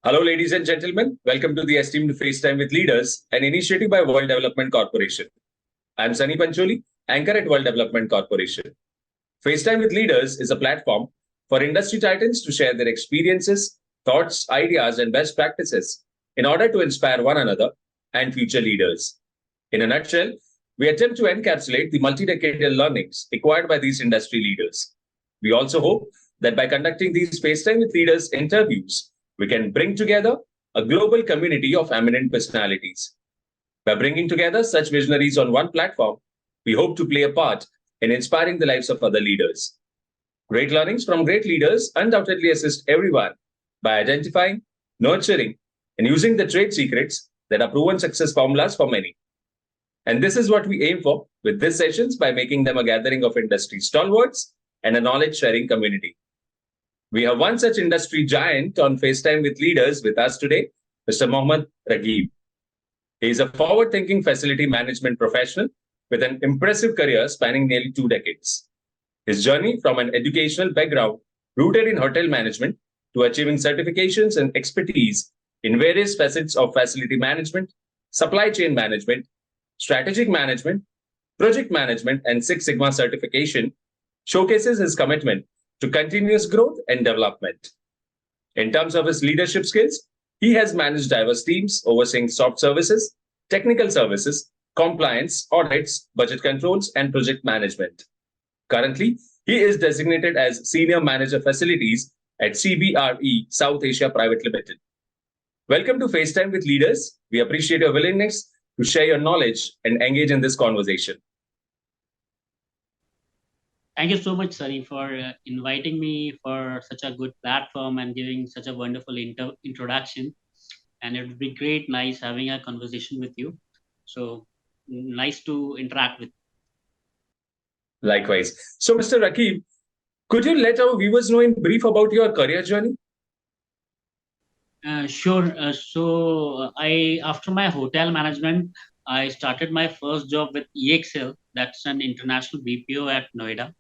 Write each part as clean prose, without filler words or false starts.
Hello, ladies and gentlemen. Welcome to the Esteemed FaceTime with Leaders, an initiative by World Development Corporation. I'm Sunny Pancholi, anchor at World Development Corporation. FaceTime with Leaders is a platform for industry titans to share their experiences, thoughts, ideas, and best practices in order to inspire one another and future leaders. In a nutshell, we attempt to encapsulate the multi-decadal learnings acquired by these industry leaders. We also hope that by conducting these FaceTime with Leaders interviews, we can bring together a global community of eminent personalities. By bringing together such visionaries on one platform, we hope to play a part in inspiring the lives of other leaders. Great learnings from great leaders undoubtedly assist everyone by identifying, nurturing, and using the trade secrets that are proven success formulas for many. And this is what we aim for with these sessions by making them a gathering of industry stalwarts and a knowledge sharing community. We have one such industry giant on FaceTime with Leaders with us today, Mr. Mohd Raghib. He is a forward-thinking facility management professional with an impressive career spanning nearly 2 decades. His journey from an educational background rooted in hotel management to achieving certifications and expertise in various facets of facility management, supply chain management, strategic management, project management, and Six Sigma certification showcases his commitment to continuous growth and development. In terms of his leadership skills, he has managed diverse teams overseeing soft services, technical services, compliance, audits, budget controls, and project management. Currently, he is designated as Senior Manager Facilities at CBRE South Asia Private Limited. Welcome to FaceTime with Leaders. We appreciate your willingness to share your knowledge and engage in this conversation. Thank you so much, Sunny, for inviting me for such a good platform and giving such a wonderful introduction. And it would be nice having a conversation with you. So nice to interact with. Likewise. So, Mr. Raghib, could you let our viewers know in brief about your career journey? Sure. After my hotel management, I started my first job with EXL. That's an international BPO at Noida.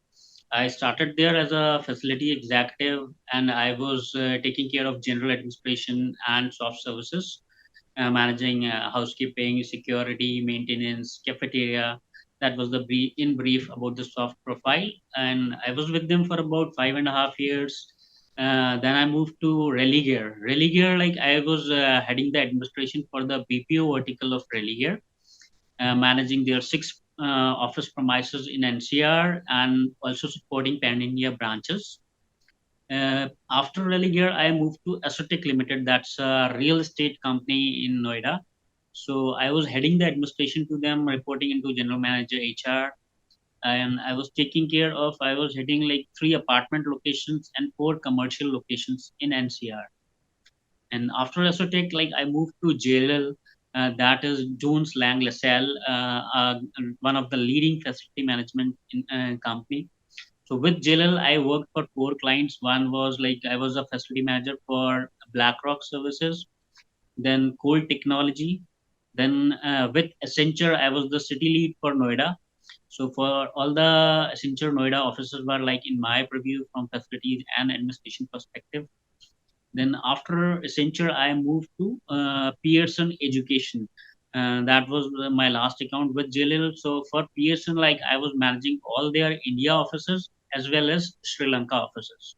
I started there as a facility executive, and I was taking care of general administration and soft services, managing housekeeping, security, maintenance, cafeteria. That was the in brief about the soft profile. And I was with them for about 5.5 years. Then I moved to Religare. Religare, like I was heading the administration for the BPO vertical of Religare, managing their 6 office premises in NCR and also supporting pan-India branches. After Religare, I moved to Aesthetic Limited. That's a real estate company in Noida. So I was heading the administration to them, reporting into general manager HR, and I was I was heading like 3 apartment locations and 4 commercial locations in NCR. And after Esotec, like I moved to JLL, that is Jones Lang LaSalle, one of the leading facility management company. So with JLL, I worked for 4 clients. One was like I was a facility manager for BlackRock Services, then Coal Technology, then with Accenture, I was the city lead for Noida. So for all the Accenture Noida offices were like in my purview from facilities and administration perspective. Then after Accenture, I moved to Pearson Education. That was my last account with JLL. So for Pearson, like I was managing all their India offices as well as Sri Lanka offices.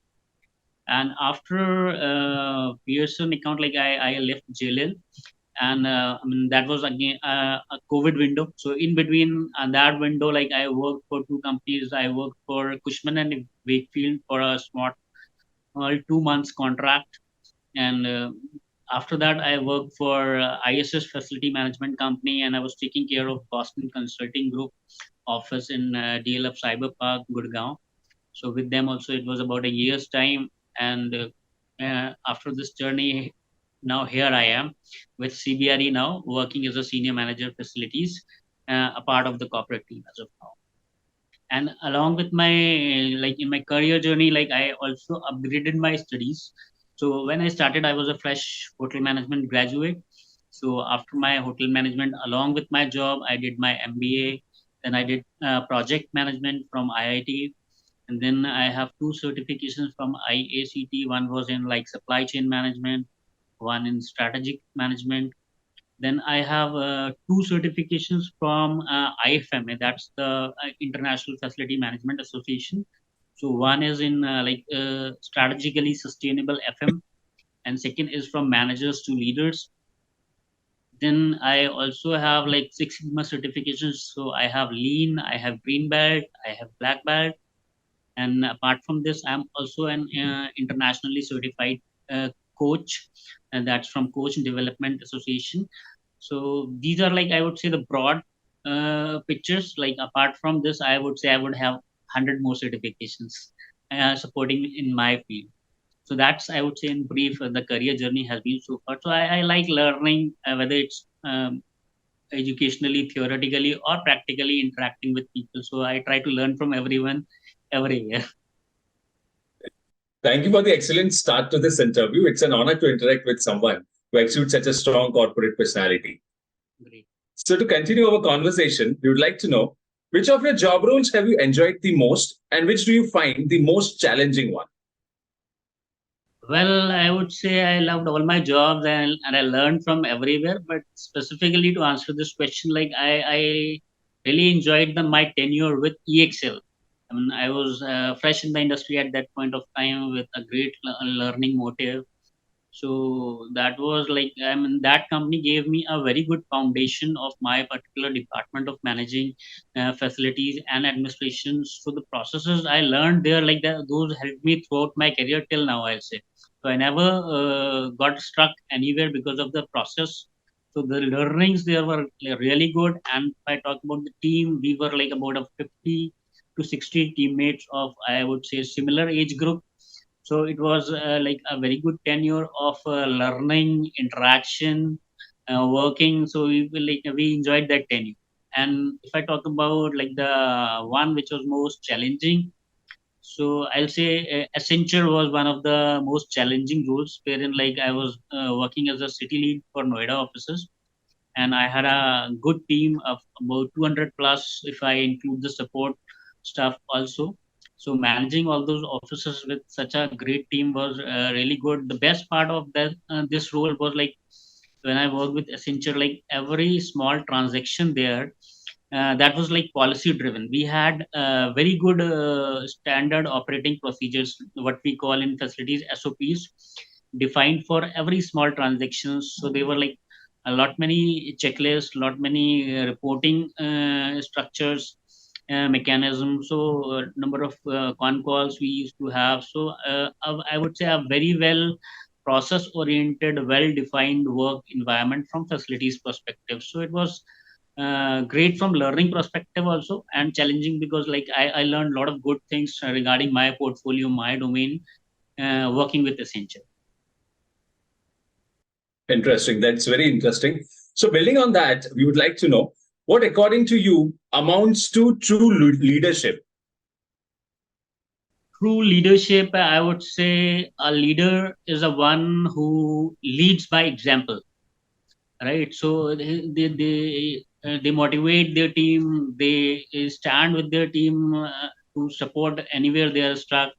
And after Pearson account, like I left JLL, and I mean that was again a COVID window. So in between that window, like I worked for 2 companies. I worked for Cushman and Wakefield for a small 2 months contract, and after that I worked for ISS Facility Management Company, and I was taking care of Boston Consulting Group office in DLF Cyber Park, Gurgaon. So with them also it was about a year's time, and after this journey, now here I am with CBRE now, working as a senior manager facilities, a part of the corporate team as of now. And along with my like in my career journey, like I also upgraded my studies. So when I started, I was a fresh hotel management graduate. So after my hotel management, along with my job, I did my MBA. Then I did project management from IIT, and then I have 2 certifications from IACT. One was in like supply chain management, one in strategic management. Then I have two certifications from IFMA, that's the International Facility Management Association. So one is in strategically sustainable FM, and second is from managers to leaders. Then I also have like Six Sigma certifications. So I have Lean, I have Green Belt, I have Black Belt, and apart from this, I'm also an internationally certified coach, and that's from Coach Development Association. So these are like I would say the broad pictures. Like apart from this, I would say I would have 100 more certifications supporting in my field. So that's I would say in brief the career journey has been so far. So I like learning whether it's educationally, theoretically, or practically interacting with people. So I try to learn from everyone every year. Thank you for the excellent start to this interview. It's an honor to interact with someone who exudes such a strong corporate personality. Great. So, to continue our conversation, we would like to know which of your job roles have you enjoyed the most and which do you find the most challenging one? Well, I would say I loved all my jobs and I learned from everywhere. But specifically to answer this question, like I really enjoyed my tenure with EXL. I mean, I was fresh in the industry at that point of time with a great learning motive. So that was like, I mean, that company gave me a very good foundation of my particular department of managing facilities and administration. So the processes I learned there, like that, those helped me throughout my career till now, I'll say. So I never got stuck anywhere because of the process. So the learnings there were really good. And if I talk about the team, we were like about a 50 to 60 teammates of, I would say, similar age group. So it was like a very good tenure of learning, interaction, working. So we enjoyed that tenure. And if I talk about like the one which was most challenging, so I'll say Accenture was one of the most challenging roles, wherein like I was working as a city lead for Noida offices, and I had a good team of about 200 plus if I include the support staff also. So managing all those offices with such a great team was really good. The best part of that this role was like when I worked with Accenture, like every small transaction there, that was like policy driven. We had very good standard operating procedures, what we call in facilities SOPs, defined for every small transactions. So they were like a lot many checklists, lot many reporting structures, mechanisms. So number of con calls we used to have. So I would say a very well process oriented, well defined work environment from facilities perspective. So it was great from learning perspective also, and challenging because like I learned a lot of good things regarding my portfolio, my domain, working with Accenture. Interesting. That's very interesting. So, building on that, we would like to know what, according to you, amounts to true leadership. True leadership, I would say a leader is a one who leads by example, right? So they motivate their team, they stand with their team to support anywhere they are stuck.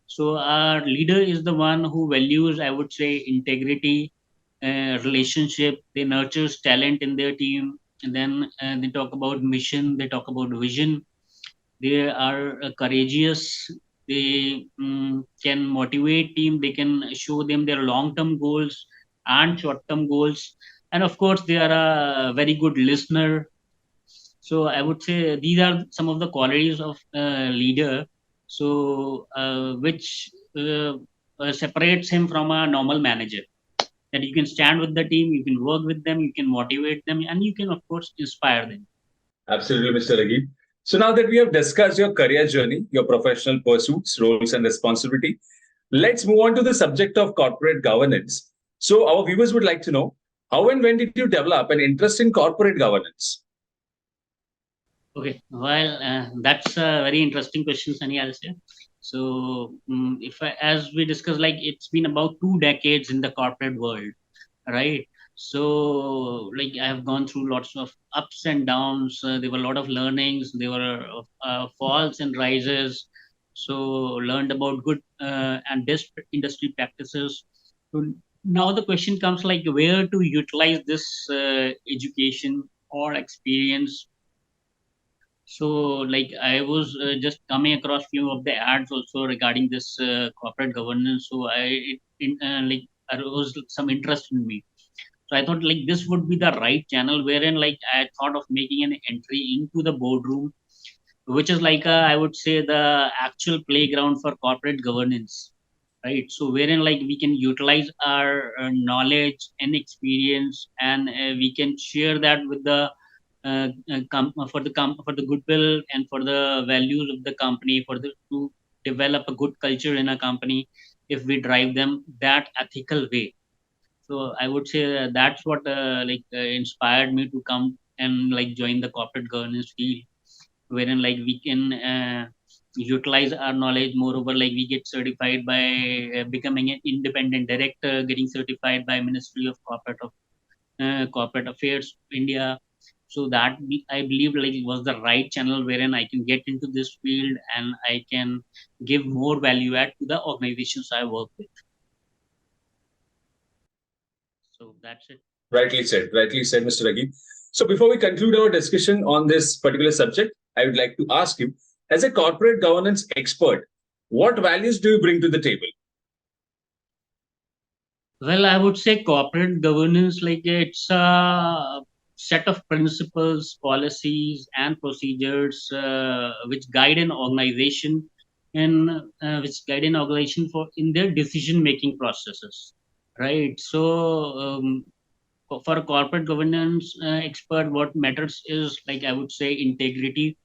So our leader is the one who values, I would say, integrity, relationship. They nurtures talent in their team, and then they talk about mission, they talk about vision. They are courageous. They can motivate team. They can show them their long term goals and short term goals, and of course they are a very good listener. So I would say these are some of the qualities of leader. So which separates him from a normal manager. That you can stand with the team, you can work with them, you can motivate them, and you can of course inspire them. Absolutely, Mr. Raghib. So, now that we have discussed your career journey, your professional pursuits, roles, and responsibility, let's move on to the subject of corporate governance. So, our viewers would like to know how and when did you develop an interest in corporate governance? Okay, well, that's a very interesting question, Sunny. I'll say. So, if I, as we discussed, like it's been about 2 decades in the corporate world, right? So, like I have gone through lots of ups and downs. There were a lot of learnings. There were falls and rises. So, learned about good and best industry practices. So, now the question comes like where to utilize this education or experience. So like I was just coming across few of the ads also regarding this corporate governance. So like arose some interest in me. So I thought like this would be the right channel wherein like I thought of making an entry into the boardroom, which is like I would say the actual playground for corporate governance, right? So wherein like we can utilize our knowledge and experience, and we can share that with the for the goodwill and for the values of the company, for the to develop a good culture in a company if we drive them that ethical way. So I would say that's what inspired me to come and like join the corporate governance field, wherein like we can utilize our knowledge. Moreover, like we get certified by becoming an independent director, getting certified by Ministry of Corporate Affairs India. So that I believe like it was the right channel wherein I can get into this field and I can give more value add to the organizations I work with. So that's it. Rightly said, Mr. Raghib. So before we conclude our discussion on this particular subject, I would like to ask you, as a corporate governance expert, what values do you bring to the table? Well, I would say corporate governance, like it's a set of principles, policies, and procedures which guide an organization and which guide an organization for in their decision-making processes, right? So, for a corporate governance expert, what matters is like I would say integrity,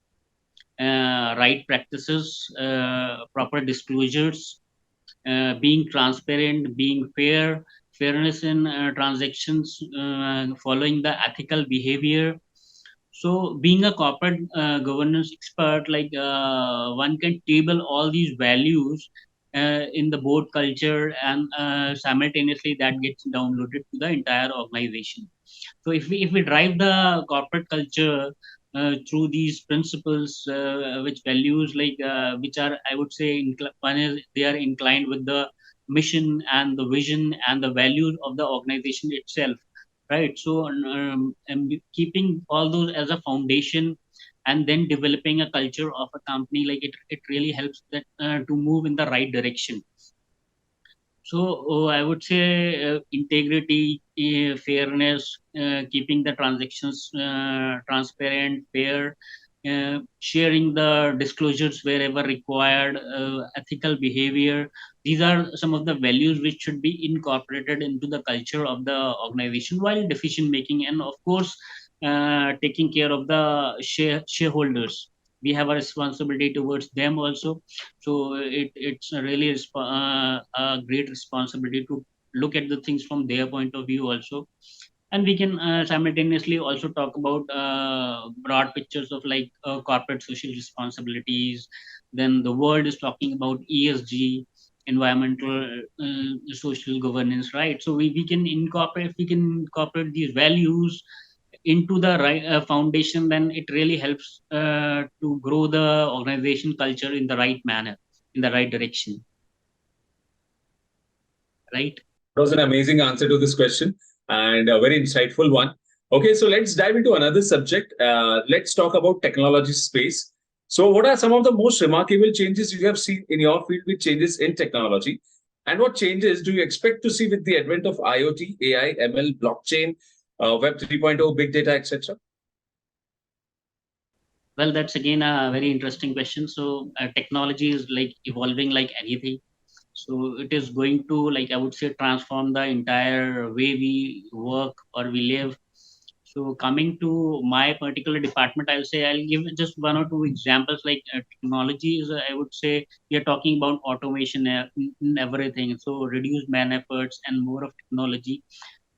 right practices, proper disclosures, being transparent, being fair, fairness in transactions, following the ethical behavior. So, being a corporate governance expert, like one can table all these values in the board culture, and simultaneously that gets downloaded to the entire organization. So if we drive the corporate culture through these principles, which values like which are I would say one is they are inclined with the mission and the vision and the values of the organization itself, right? So and keeping all those as a foundation and then developing a culture of a company, like it really helps that to move in the right direction. So I would say integrity, fairness, keeping the transactions transparent, fair, sharing the disclosures wherever required, ethical behavior. These are some of the values which should be incorporated into the culture of the organization while decision making, and of course, taking care of the shareholders. We have a responsibility towards them also. So it's a really a great responsibility to look at the things from their point of view also. And we can simultaneously also talk about broad pictures of like corporate social responsibilities. Then the world is talking about ESG, environmental social governance, right? So we can incorporate these values into the right foundation, then it really helps to grow the organization culture in the right manner, in the right direction, right? That was an amazing answer to this question and a very insightful one. Okay, so let's dive into another subject. Let's talk about technology space. So, what are some of the most remarkable changes you have seen in your field with changes in technology? And what changes do you expect to see with the advent of IoT, AI, ML, blockchain, Web 3.0, big data, etc.? Well, that's again a very interesting question. So technology is like evolving like anything. So it is going to, like I would say, transform the entire way we work or we live. So coming to my particular department, I'll say I'll give just one or two examples. Like technology is, I would say, we are talking about automation in everything. So reduce man efforts and more of technology,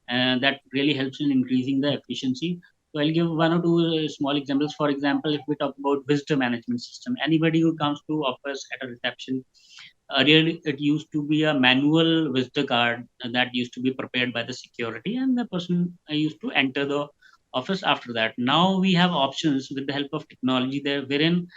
and that really helps in increasing the efficiency. So I'll give one or two small examples. For example, if we talk about visitor management system, anybody who comes to office at a reception, earlier it used to be a manual visitor card that used to be prepared by the security, and the person used to enter the office after that. Now we have options with the help of technology there, wherein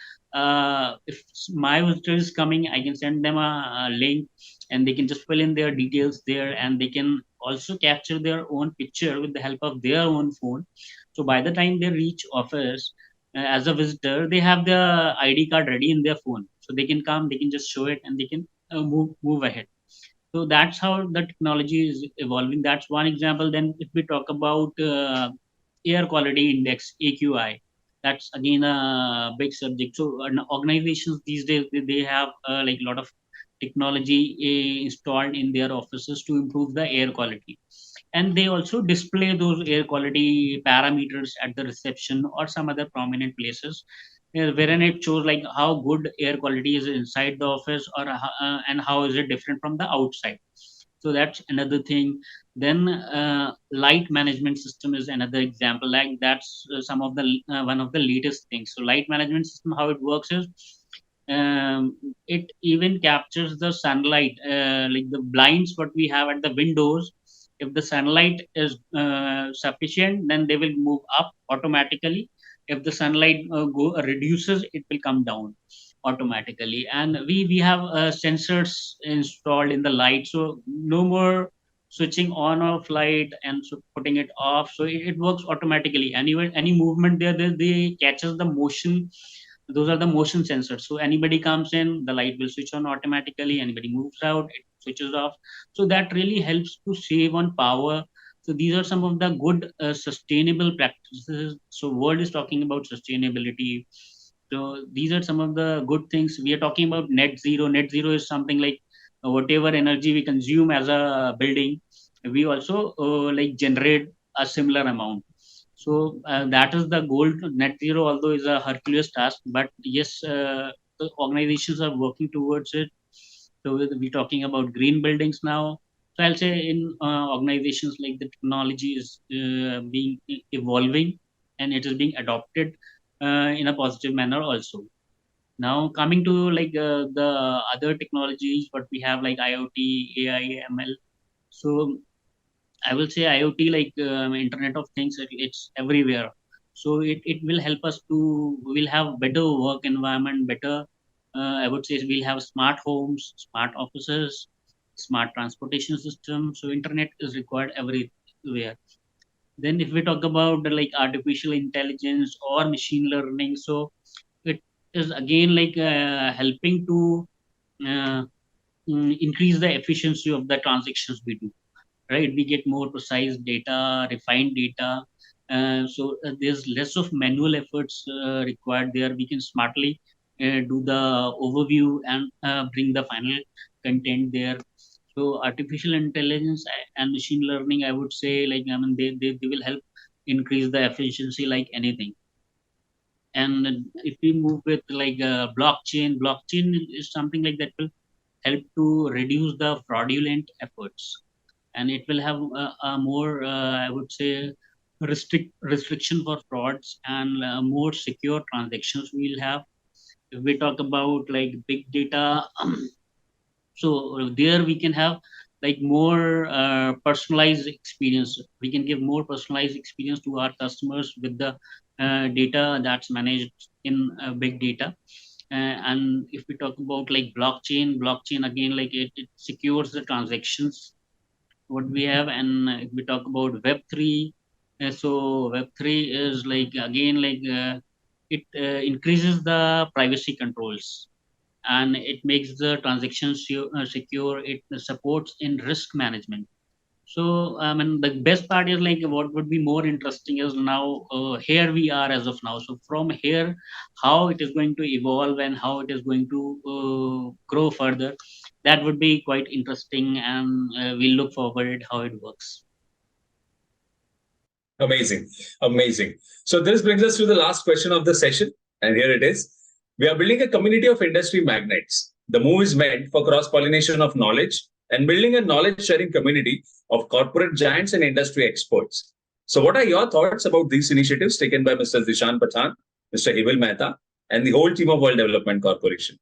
if my visitor is coming, I can send them a link and they can just fill in their details there, and they can also capture their own picture with the help of their own phone. So by the time they reach office as a visitor, they have their ID card ready in their phone, so they can come, they can just show it, and they can move ahead. So that's how the technology is evolving. That's one example. Then if we talk about air quality index, AQI, that's again a big subject. So organizations these days, they have like a lot of technology installed in their offices to improve the air quality, and they also display those air quality parameters at the reception or some other prominent places, wherein it shows like how good air quality is inside the office, or and how is it different from the outside. So that's another thing. Then light management system is another example. Like that's some of the one of the latest things. So light management system, how it works is, it even captures the sunlight, like the blinds what we have at the windows. If the sunlight is sufficient, then they will move up automatically. If the sunlight reduces, it will come down automatically. And we have sensors installed in the light, so no more switching on off light and so putting it off. So it works automatically. Any movement there, they catches the motion. Those are the motion sensors. So anybody comes in, the light will switch on automatically. Anybody moves out, it switches off. So that really helps to save on power. So these are some of the good sustainable practices. So world is talking about sustainability. So these are some of the good things. We are talking about net zero. Net zero is something like whatever energy we consume as a building, we also like generate a similar amount. So that is the goal. Net zero, although is a Herculean task, but yes, the organizations are working towards it. So we're talking about green buildings now. So I'll say in organizations, like the technology is being evolving, and it is being adopted in a positive manner also. Now coming to like the other technologies, what we have like IoT, AI, ML. So I will say IoT, like Internet of Things, it's everywhere. So it will help us to, we'll have better work environment, better, I would say we'll have smart homes, smart offices, smart transportation system. So internet is required everywhere. Then if we talk about like artificial intelligence or machine learning, so it is again like helping to uh, increase the efficiency of the transactions we do, right? We get more precise data, refined data. So there's less of manual efforts required there. We can smartly do the overview and bring the final content there. So artificial intelligence and machine learning, I would say, like, I mean, they will help increase the efficiency like anything. And if we move with like blockchain is something like that will help to reduce the fraudulent efforts, and it will have a more, I would say, restriction for frauds, and more secure transactions we'll have. If we talk about like big data, so there we can have like more personalized experience. We can give more personalized experience to our customers with the data that's managed in big data. And if we talk about like blockchain again, like it secures the transactions what we have. And if we talk about Web3, so Web3 is like again like it increases the privacy controls, and it makes the transactions secure. It supports in risk management. So I mean, the best part is like what would be more interesting is now here we are as of now. So from here, how it is going to evolve and how it is going to grow further, that would be quite interesting, and we look forward how it works. Amazing. Amazing. So this brings us to the last question of the session. And here it is. We are building a community of industry magnates. The move is meant for cross-pollination of knowledge and building a knowledge-sharing community of corporate giants and industry experts. So what are your thoughts about these initiatives taken by Mr. Zishan Pathan, Mr. Hibil Mehta, and the whole team of World Development Corporation?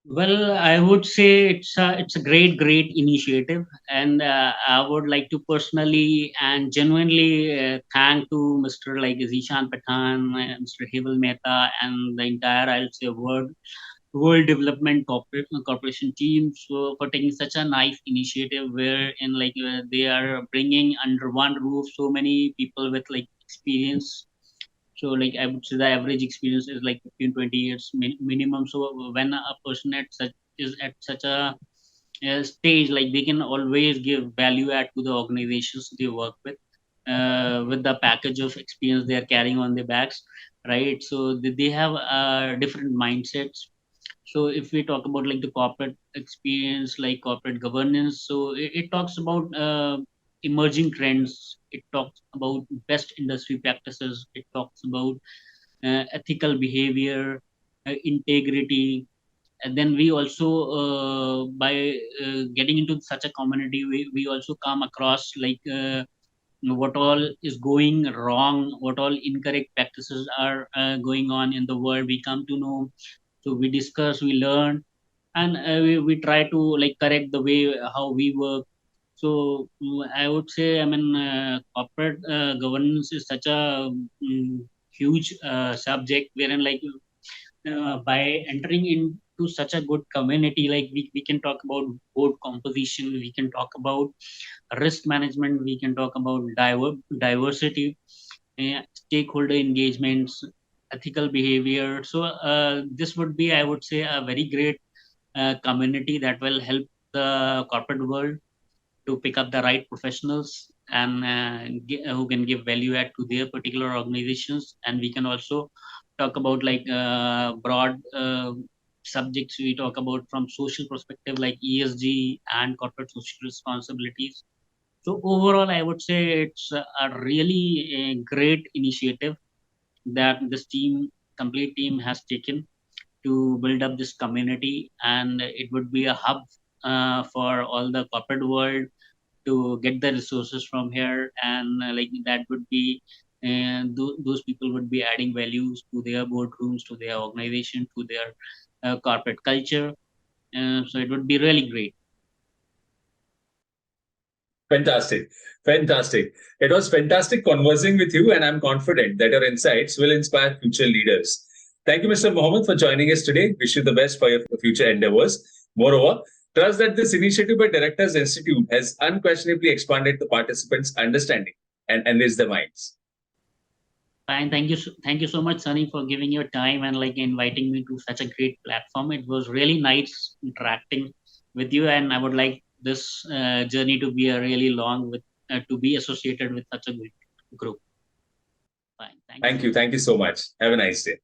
Well, I would say it's a great initiative, and I would like to personally and genuinely thank to Mr. like Zishan Pathan, Mr. Hibil Mehta, and the entire, I'll say, world World Development Corporation team for taking such a nice initiative where they are bringing under one roof so many people with like experience. So like I would say the average experience is like 15, 20 years minimum. So when a person is at such a stage, like they can always give value add to the organizations they work with the package of experience they are carrying on their backs, right? So they have different mindsets. So if we talk about like the corporate experience, like corporate governance, so it talks about emerging trends. It talks about best industry practices. It talks about ethical behavior, integrity. And then we also, by getting into such a community, we also come across like what all is going wrong, what all incorrect practices are going on in the world. We come to know, so we discuss, we learn, and we try to like correct the way how we work. So I would say, I mean, corporate governance is such a huge subject wherein like by entering into such a good community, like we can talk about board composition, we can talk about risk management, we can talk about diversity, stakeholder engagements, ethical behavior. So this would be, I would say, a very great community that will help the corporate world to pick up the right professionals and who can give value add to their particular organizations. And we can also talk about like broad subjects. We talk about from social perspective like ESG and corporate social responsibilities. So overall, I would say it's a really great initiative that this complete team has taken to build up this community, and it would be a hub for all the corporate world to get the resources from here, and like that would be, and those people would be adding values to their boardrooms, to their organization, to their corporate culture. So it would be really great. Fantastic. Fantastic. It was fantastic conversing with you, and I'm confident that your insights will inspire future leaders. Thank you, Mr. Mohammed, for joining us today. Wish you the best for your future endeavors. Moreover, trust that this initiative by Directors Institute has unquestionably expanded the participants' understanding and enriched their minds. Fine. Thank you so much, Sunny, for giving your time and like inviting me to such a great platform. It was really nice interacting with you, and I would like this journey to be a really long with to be associated with such a good group. Fine. Thank you. Thank you so much. Have a nice day.